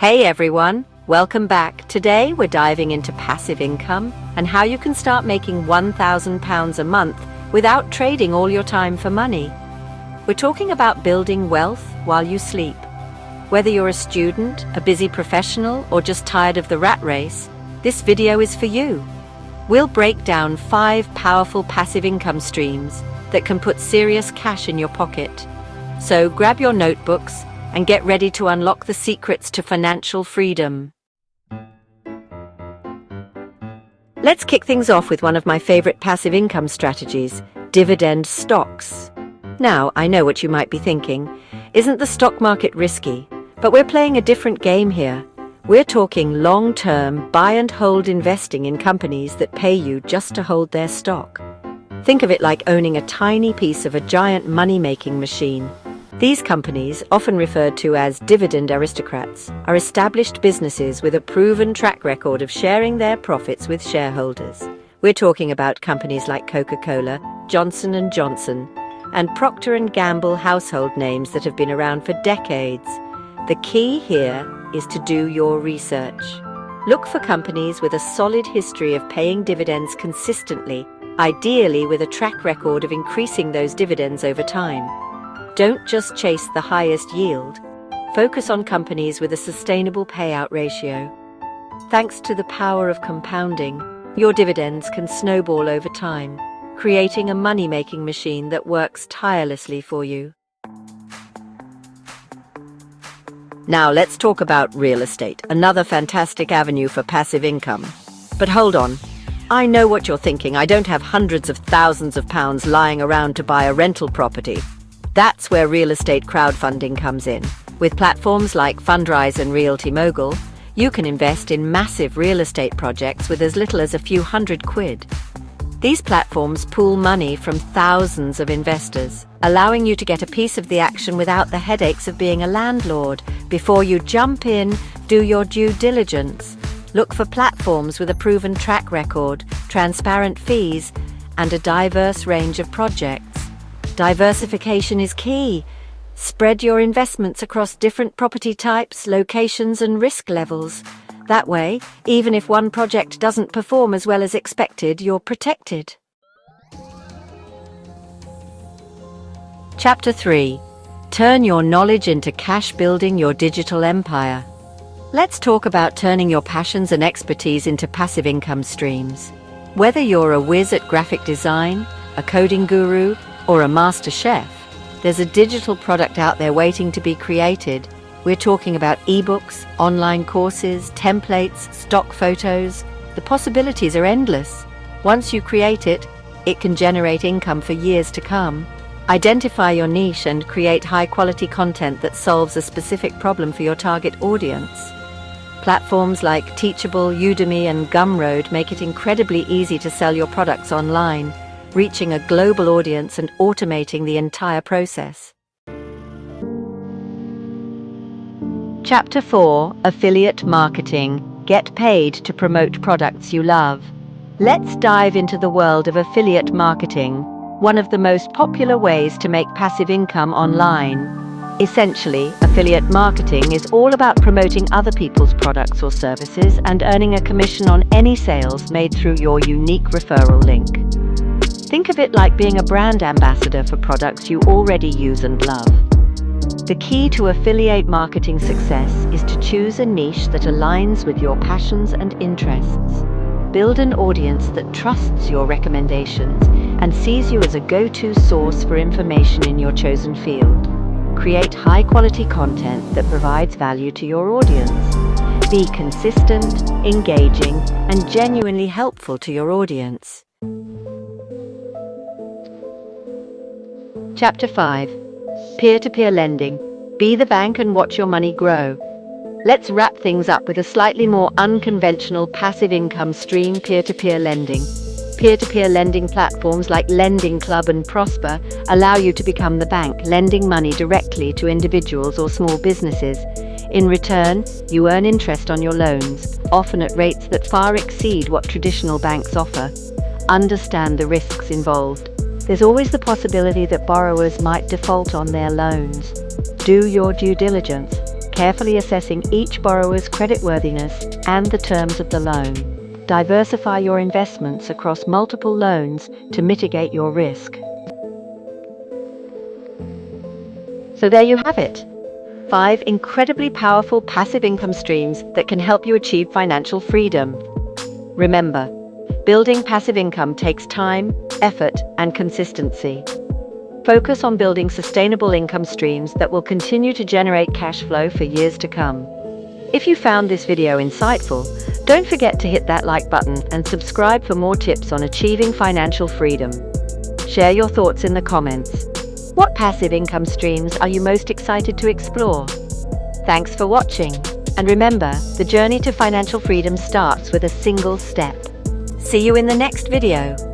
Hey everyone, welcome back. Today we're diving into passive income and how you can start making £1,000 a month without trading all your time for money. We're talking about building wealth while you sleep. Whether you're a student, a busy professional, or just tired of the rat race, this video is for you. We'll break down 5 powerful passive income streams that can put serious cash in your pocket. So grab your notebooks and get ready to unlock the secrets to financial freedom. Let's kick things off with one of my favorite passive income strategies, dividend stocks. Now, I know what you might be thinking. Isn't the stock market risky? But we're playing a different game here. We're talking long-term, buy-and-hold investing in companies that pay you just to hold their stock. Think of it like owning a tiny piece of a giant money-making machine. These companies, often referred to as dividend aristocrats, are established businesses with a proven track record of sharing their profits with shareholders. We're talking about companies like Coca-Cola, Johnson & Johnson, and Procter & Gamble, household names that have been around for decades. The key here is to do your research. Look for companies with a solid history of paying dividends consistently, ideally with a track record of increasing those dividends over time. Don't just chase the highest yield. Focus on companies with a sustainable payout ratio. Thanks to the power of compounding, your dividends can snowball over time, creating a money-making machine that works tirelessly for you. Now let's talk about real estate, another fantastic avenue for passive income. But hold on. I know what you're thinking. I don't have hundreds of thousands of pounds lying around to buy a rental property. That's where real estate crowdfunding comes in. With platforms like Fundrise and Realty Mogul, you can invest in massive real estate projects with as little as a few £100. These platforms pool money from thousands of investors, allowing you to get a piece of the action without the headaches of being a landlord. Before you jump in, do your due diligence. Look for platforms with a proven track record, transparent fees, and a diverse range of projects. Diversification is key. Spread your investments across different property types, locations, and risk levels. That way, even if one project doesn't perform as well as expected, you're protected. Chapter 3. Turn your knowledge into cash, building your digital empire. Let's talk about turning your passions and expertise into passive income streams. Whether you're a whiz at graphic design, a coding guru, or a master chef, there's a digital product out there waiting to be created. We're talking about ebooks, online courses, templates, stock photos. The possibilities are endless. Once you create it, it can generate income for years to come. Identify your niche and create high-quality content that solves a specific problem for your target audience. Platforms like Teachable, Udemy, and Gumroad make it incredibly easy to sell your products online, reaching a global audience and automating the entire process. Chapter 4. Affiliate Marketing. Get paid to promote products you love. Let's dive into the world of affiliate marketing, one of the most popular ways to make passive income online. Essentially, affiliate marketing is all about promoting other people's products or services and earning a commission on any sales made through your unique referral link. Think of it like being a brand ambassador for products you already use and love. The key to affiliate marketing success is to choose a niche that aligns with your passions and interests. Build an audience that trusts your recommendations and sees you as a go-to source for information in your chosen field. Create high-quality content that provides value to your audience. Be consistent, engaging, and genuinely helpful to your audience. Chapter 5. Peer-to-peer lending. Be the bank and watch your money grow. Let's wrap things up with a slightly more unconventional passive income stream, peer-to-peer lending. Peer-to-peer lending platforms like Lending Club and Prosper allow you to become the bank, lending money directly to individuals or small businesses. In return, you earn interest on your loans, often at rates that far exceed what traditional banks offer. Understand the risks involved. There's always the possibility that borrowers might default on their loans. Do your due diligence. carefully assessing each borrower's creditworthiness and the terms of the loan. Diversify your investments across multiple loans to mitigate your risk. So there you have it. 5 incredibly powerful passive income streams that can help you achieve financial freedom. Remember, building passive income takes time, effort, and consistency. Focus on building sustainable income streams that will continue to generate cash flow for years to come. If you found this video insightful, don't forget to hit that like button and subscribe for more tips on achieving financial freedom. Share your thoughts in the comments. What passive income streams are you most excited to explore? Thanks for watching. And remember, the journey to financial freedom starts with a single step. See you in the next video.